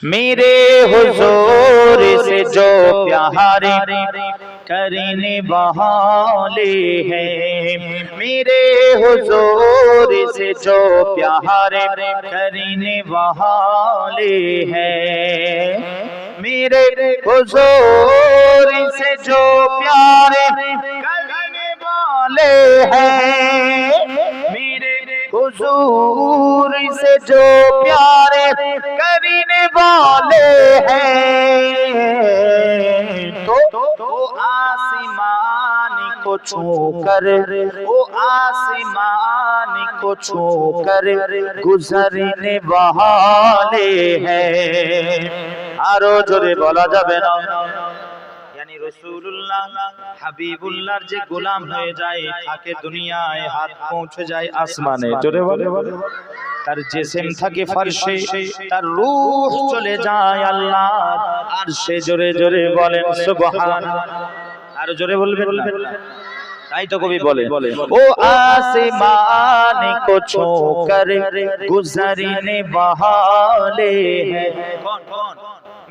मेरे हुजूर से जो प्यारे करने वाले हैं, मेरे हुजूर से जो प्यारे करने वाले हैं, मेरे हुजूर से जो प्यारे करने वाले हैं, मेरे हुजूर से जो प्यारे करने वाले हैं, तो आसमान को छूकर, वो आसमान को छूकर गुजरने वाले हैं। आरो जोरे बोला जाबे ना, यानी रसूलुल्लाह হাবিবুল্লাহর যে গোলাম হয়ে যায়, থাকে দুনিয়ায়, হাত পৌঁছে যায় আসমানে। জোরে বলে, তার জিসম থাকে ফরশে, তার রূহ চলে যায় আল্লাহ আরশে। জোরে জোরে বলেন সুবহানাল্লাহ। আর জোরে বলবেন না, তাই তো কবি বলে, ও आसमान को छूकर गुजरने वाले हैं। कौन कौन?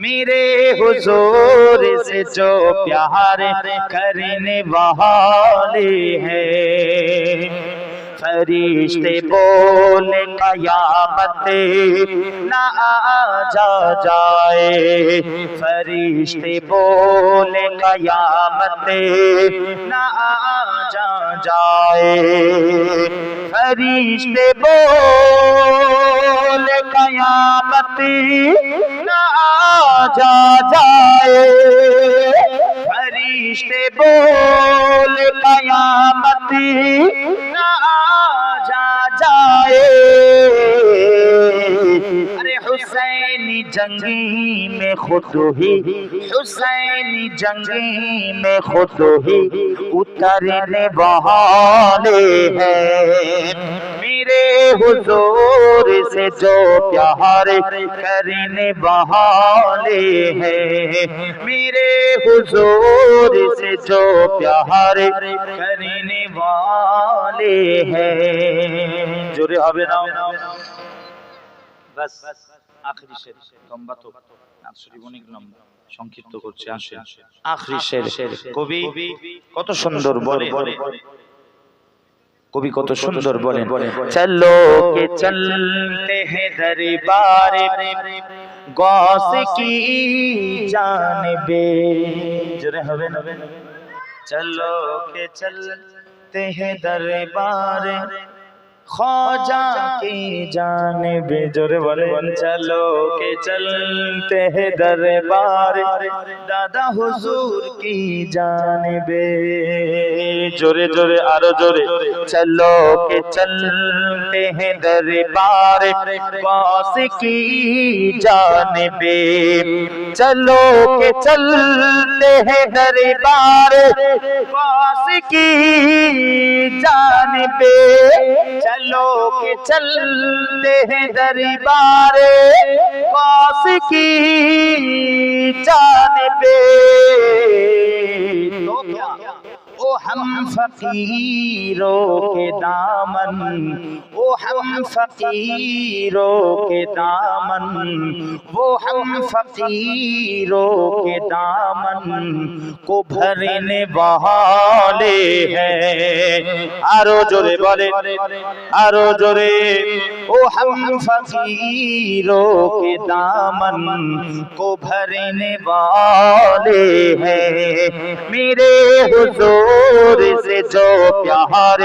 मेरे हुजूर से जो प्यार करने वाले हैं। फरिश्ते बोले कयामत ना आजा जाए, फरिश्ते बोले कयामत ना आजा जाए, फरिश्ते बोले कयामत ना आजा जाए, फरिश्ते बोले कयामत ना आजा जाए। अरे हुसैनी जंगी में खुद ही, हुसैनी जंगी में खुद ही उतरने वाले हैं। मेरे हुजूर से जो प्यार करने वाले हैं, मेरे हुजूर से जो प्यार करने वाले हैं। जोरे হবে না, बस आखिरी शेर। लंबा तो শরীফ অনেক লম্বা, সংক্ষিপ্ত করছে। আসেন আখরি শের। কবি কত সুন্দর বলে, কবি কত সুন্দর বলেন, চলো কে চলতে हैं दरबार गौस की जानबे। জোরে হবে না, चलो के चलते हैं दरबार ख्वाजा की जानबे। जोरे बोले, चलो के चलते हैं दरबार दादा हुजूर की जानबे। जोरे जोरे आरो जोरे, चलो के चलते हैं दरबार गौस की जानबे, चलो के चलते हैं दरबार गौस की जानबे, चलो के चलते हैं दरबार गौस की जानबे। तो क्या, ओ हम फकीरों के दामन, ओ हम फकीरों के दामन, वो हम फकीरों के दामन को भरने वाले हैं। आरो जोरे बोले, आरो जोरे, ओ हम फकीरों के दामन को भरने वाले हैं। मेरे हुजूर से जो प्यार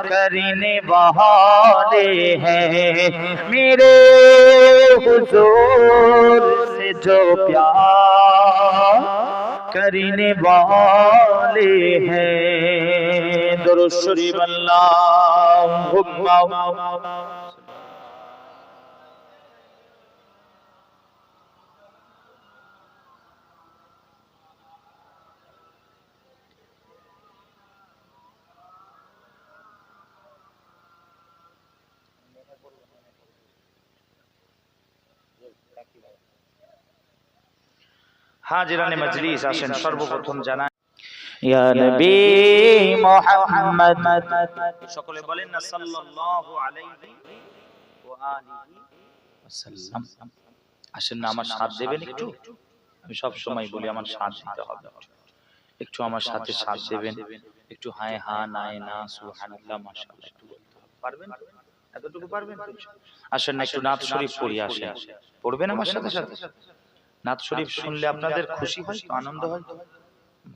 करने वाले हैं, मेरे हुजूर से जो प्यार करने वाले हैं। दुरूद शरीफ अल्लाहुम्मा। হাজিরানে মজলিস আসেন, সর্বপ্রথম জানাই ইয়া নবী মুহাম্মদ, সকলে বলেন না সাল্লাল্লাহু আলাইহি ওয়া আলিহি ওয়াসাল্লাম। আসেন না, আমার সাথ দেবেন একটু? আমি সব সময় বলি আমার সাথ দিতে হবে, একটু আমার সাথে সাথ দেবেন, একটু হায় হা নাই না সুবহানাল্লাহ মাশাআল্লাহ একটু বলতে হবে, পারবেন? এতটুকু পারবেন তো? আসেন না একটু নাত শরীফ পড়ি, আসেন পড়বেন আমার সাথে সাথে? নাত শরীফ শুনলে আপনাদের খুশি হয় তো, আনন্দ হয় তো?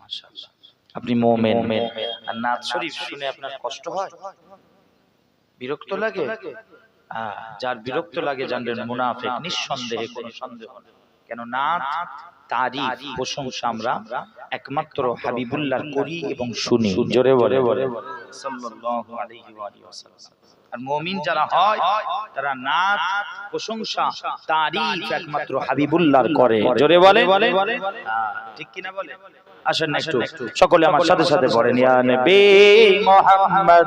মাশাআল্লাহ, আপনি মুমিন, আর নাত শরীফ শুনে আপনার কষ্ট হয়, বিরক্ত লাগে? যার বিরক্ত লাগে জানবেন মুনাফিক, নিঃসন্দেহে, কোনো সন্দেহ নেই। কেন নাত, তারিফ, প্রশংসা আমরা একমাত্র হাবিবুল্লাহর করি এবং শুনি। জোরে বলে সাল্লাল্লাহু আলাইহি ওয়া সাল্লাম। আর মুমিন যারা হয় তারা নাত, প্রশংসা, তারিফ একমাত্র হাবিবুল্লাহর করে। জোরে বলে ঠিক কি না বলে? আসেন না একটু সকলে আমার সাথে সাথে পড়েন, ইয়া নবী মুহাম্মদ,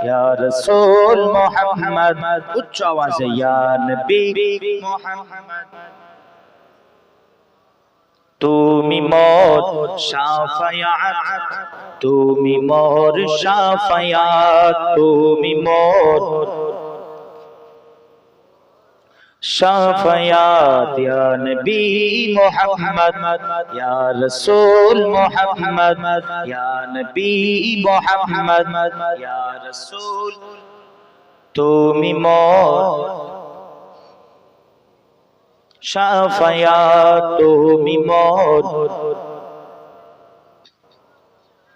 ইয়া রাসূল মুহাম্মদ, উচ্চ আওয়াজে ইয়া নবী মুহাম্মদ। তুমি মোর শাফায়াত, তুমি মোর শাফায়াত, তুমি মোর শাফায়াত, ইয়া নবী মুহাম্মদ, ইয়া রাসূল মুহাম্মদ, ইয়া নবী মুহাম্মদ, ইয়া রাসূল, তুমি মোর শাফায়াত, তুমি মোর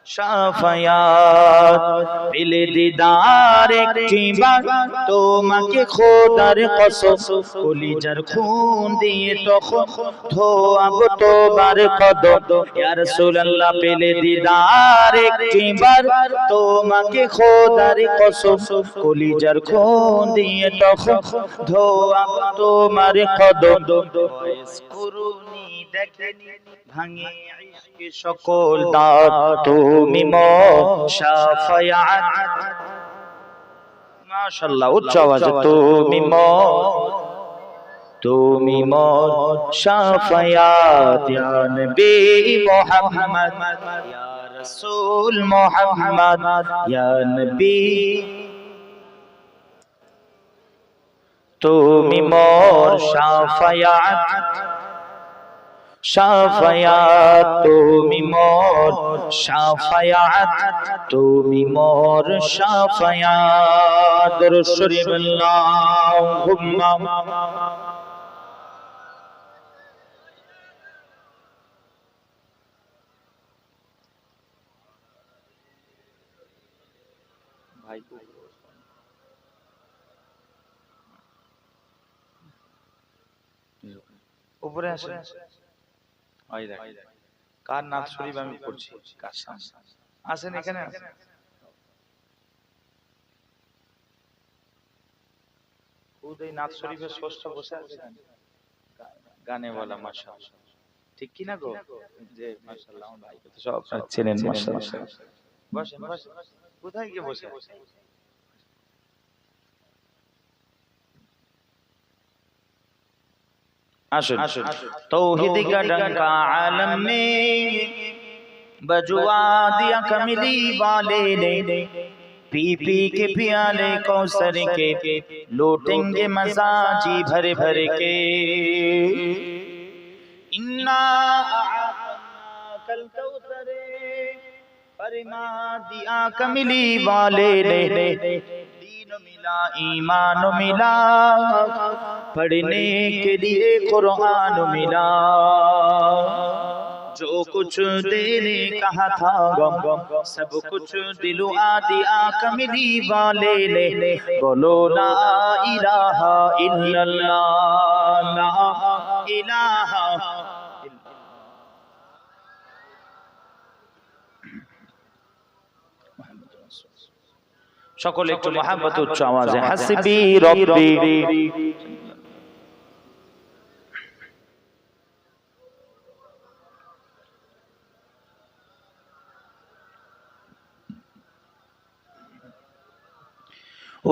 শাফায়াত। পেলে দিদার একটিবার তোমাকে খোদার কসম, কলিজার খুন দিয়ে তখন ধোয়াবো তোমার কদম। ইয়া রাসূলুল্লাহ পেলে দিদার একটিবার তোমাকে খোদার কসম, কলিজার খুন দিয়ে তখন ধোয়াবো তোমার কদম। করুনি দেখেনি ভাঙে ইশকে সকল দাঁত, তুমি মোর শাফায়াত। মাশাআল্লাহ, উচ্চ আওয়াজে তুমি মোর শাফায়াত, ইয়া নবী মুহাম্মদ, ইয়া রাসূল মুহাম্মদ, ইয়া নবী, তুমি মোর শাফায়াত, শাফায়াত, তুমি মোর শাফায়াত, তুমি মোর শাফায়াত। দরুদ শরীফ আল্লাহুম্মা। ভাই উপরে আসেন, ওই দেখ কার নাত শরীফ আমি পড়ছি, কার সামনে আসেন, এখানে আসেন। খুদ এই নাত শরীফের স্রষ্টা বসে আছে গানে বলা, মাশাআল্লাহ ঠিক কি না গো? যে মাশাআল্লাহ আমার ভাইকে তো সব চেনেন, মাশাআল্লাহ। বসেন বসেন, কোথায় গিয়ে বসে? আসুন, तौहीद का डंका आलम में बजुआ दिया कमली वाले ने, पी पी के प्याले कौसर के लूटेंगे मजा जी भर भर के। इन्ना कल कौसर फरमा दिया कमली वाले ने, दीन मिला ईमान मिला, पढ़ने के लिए कुरान मिला। जो कुछ देने कहा था गम, सब कुछ दिलो आ दिया कमली वाले ने। बोलो ला इलाहा इल्लल्लाह, ला इलाहा। সকলে একটু মহব্বত উচ্চ আওয়াজে হাসবি রব্বি।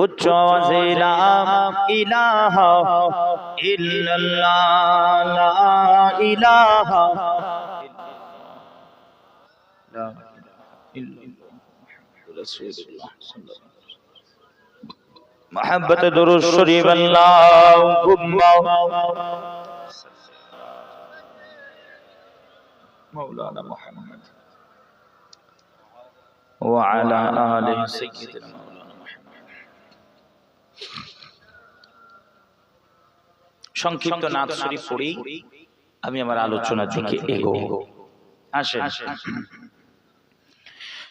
উচ্চ আওয়াজে লা ইলাহা ইল্লাল্লাহ, লা ইলাহা ইল্লাল্লাহ রাসূলুল্লাহ সাল্লাল্লাহু। محبت درود شریف اللهم مولانا محمد وعلى آله سيدنا مولانا محمد সংক্ষিপ্ত নাত শরীফ পড়ি আমি আমার আলোচনার দিকে এগোবো। আসেন